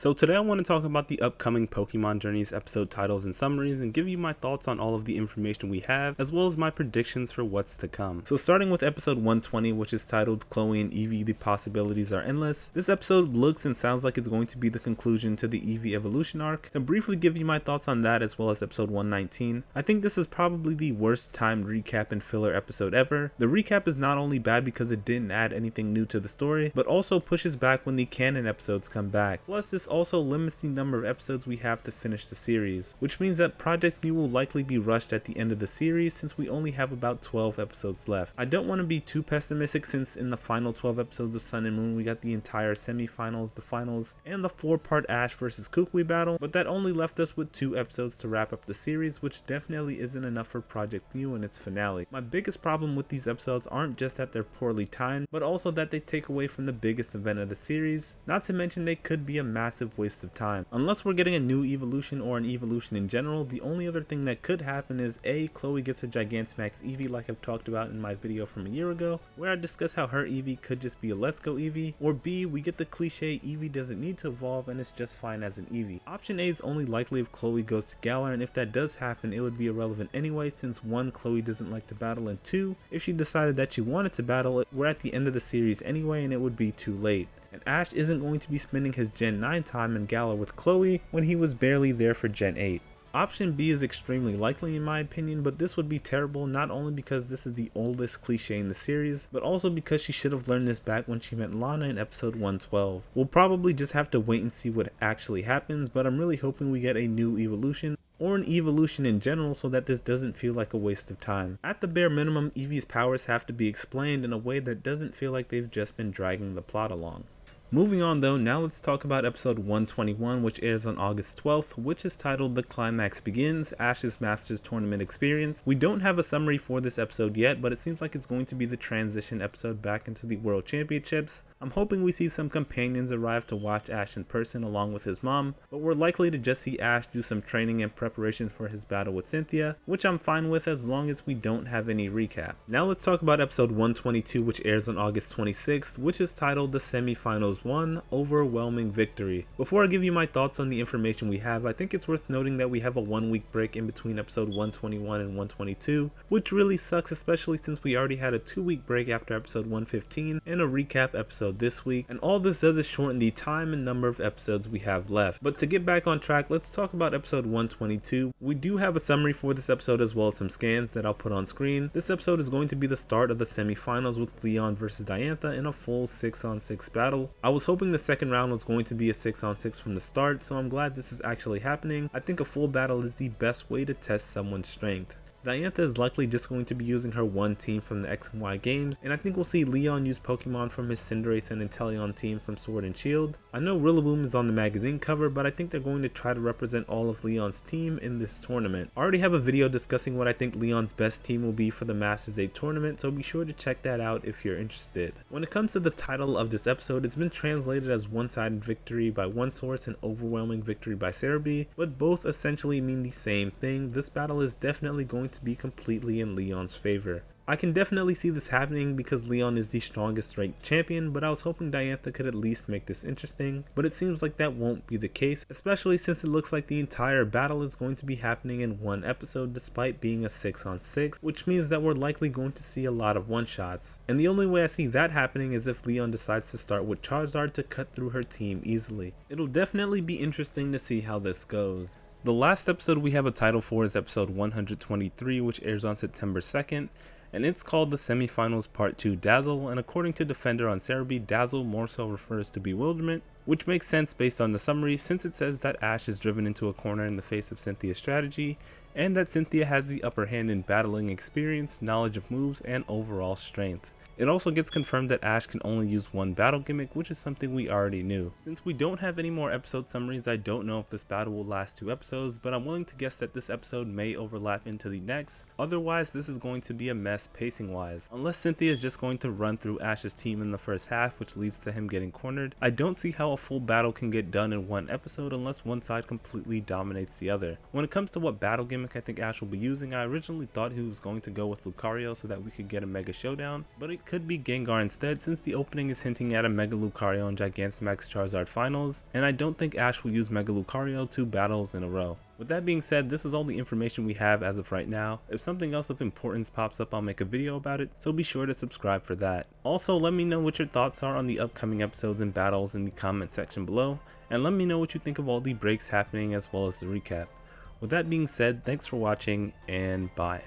So today I want to talk about the upcoming Pokemon Journeys episode titles and summaries and give you my thoughts on all of the information we have, as well as my predictions for what's to come. So starting with episode 120, which is titled Chloe and Eevee, The Possibilities Are Endless. This episode looks and sounds like it's going to be the conclusion to the Eeveelution arc. To briefly give you my thoughts on that, as well as episode 119, I think this is probably the worst timed recap and filler episode ever. The recap is not only bad because it didn't add anything new to the story, but also pushes back when the canon episodes come back. Plus, this also limits the number of episodes we have to finish the series, which means that Project Mu will likely be rushed at the end of the series since we only have about 12 episodes left. I don't want to be too pessimistic since in the final 12 episodes of Sun and Moon we got the entire semi-finals, the finals, and the 4-part Ash vs Kukui battle, but that only left us with 2 episodes to wrap up the series, which definitely isn't enough for Project Mu in its finale. My biggest problem with these episodes aren't just that they're poorly timed, but also that they take away from the biggest event of the series, not to mention they could be a massive waste of time. Unless we're getting a new Eeveelution or an Eeveelution in general, the only other thing that could happen is A, Chloe gets a Gigantamax Eevee like I've talked about in my video from a year ago, where I discuss how her Eevee could just be a Let's Go Eevee, or B, we get the cliche Eevee doesn't need to evolve and it's just fine as an Eevee. Option A is only likely if Chloe goes to Galar, and if that does happen it would be irrelevant anyway since 1, Chloe doesn't like to battle, and 2, if she decided that she wanted to battle, we're at the end of the series anyway and it would be too late. And Ash isn't going to be spending his Gen 9 time in Galar with Chloe when he was barely there for Gen 8. Option B is extremely likely in my opinion, but this would be terrible not only because this is the oldest cliche in the series, but also because she should have learned this back when she met Lana in episode 112. We'll probably just have to wait and see what actually happens, but I'm really hoping we get a new Eeveelution, or an Eeveelution in general, so that this doesn't feel like a waste of time. At the bare minimum, Eevee's powers have to be explained in a way that doesn't feel like they've just been dragging the plot along. Moving on though, now let's talk about episode 121, which airs on August 12th, which is titled The Climax Begins, Ash's Masters Tournament Experience. We don't have a summary for this episode yet, but it seems like it's going to be the transition episode back into the World Championships. I'm hoping we see some companions arrive to watch Ash in person along with his mom, but we're likely to just see Ash do some training and preparation for his battle with Cynthia, which I'm fine with as long as we don't have any recap. Now let's talk about episode 122, which airs on August 26th, which is titled The Semifinals 1, Overwhelming Victory. Before I give you my thoughts on the information we have, I think it's worth noting that we have a 1-week break in between episode 121 and 122, which really sucks, especially since we already had a 2-week break after episode 115 and a recap episode this week, and all this does is shorten the time and number of episodes we have left. But to get back on track, let's talk about episode 122. We do have a summary for this episode as well as some scans that I'll put on screen. This episode is going to be the start of the semifinals with Leon versus Diantha in a full 6-on-6 battle. I was hoping the second round was going to be a 6-on-6 from the start, so I'm glad this is actually happening. I think a full battle is the best way to test someone's strength. Diantha is likely just going to be using her one team from the X and Y games, and I think we'll see Leon use Pokemon from his Cinderace and Inteleon team from Sword and Shield. I know Rillaboom is on the magazine cover, but I think they're going to try to represent all of Leon's team in this tournament. I already have a video discussing what I think Leon's best team will be for the Masters 8 tournament, so be sure to check that out if you're interested. When it comes to the title of this episode, it's been translated as One-Sided Victory by one source and Overwhelming Victory by Cerebi, but both essentially mean the same thing. This battle is definitely going to be completely in Leon's favor. I can definitely see this happening because Leon is the strongest ranked champion, but I was hoping Diantha could at least make this interesting, but it seems like that won't be the case, especially since it looks like the entire battle is going to be happening in one episode despite being a 6-on-6, which means that we're likely going to see a lot of one-shots. And the only way I see that happening is if Leon decides to start with Charizard to cut through her team easily. It'll definitely be interesting to see how this goes. The last episode we have a title for is episode 123, which airs on September 2nd, and it's called The Semifinals Part 2 Dazzle, and according to Defender on Cerebi, Dazzle more so refers to bewilderment, which makes sense based on the summary since it says that Ash is driven into a corner in the face of Cynthia's strategy, and that Cynthia has the upper hand in battling experience, knowledge of moves, and overall strength. It also gets confirmed that Ash can only use one battle gimmick, which is something we already knew. Since we don't have any more episode summaries, I don't know if this battle will last 2 episodes, but I'm willing to guess that this episode may overlap into the next. Otherwise, this is going to be a mess pacing wise. Unless Cynthia is just going to run through Ash's team in the first half, which leads to him getting cornered, I don't see how a full battle can get done in one episode unless one side completely dominates the other. When it comes to what battle gimmick I think Ash will be using, I originally thought he was going to go with Lucario so that we could get a Mega Showdown, but it could be Gengar instead, since the opening is hinting at a Mega Lucario and Gigantamax Charizard finals, and I don't think Ash will use Mega Lucario 2 battles in a row. With that being said, this is all the information we have as of right now. If something else of importance pops up, I'll make a video about it, so be sure to subscribe for that. Also, let me know what your thoughts are on the upcoming episodes and battles in the comment section below, and let me know what you think of all the breaks happening as well as the recap. With that being said, thanks for watching, and bye.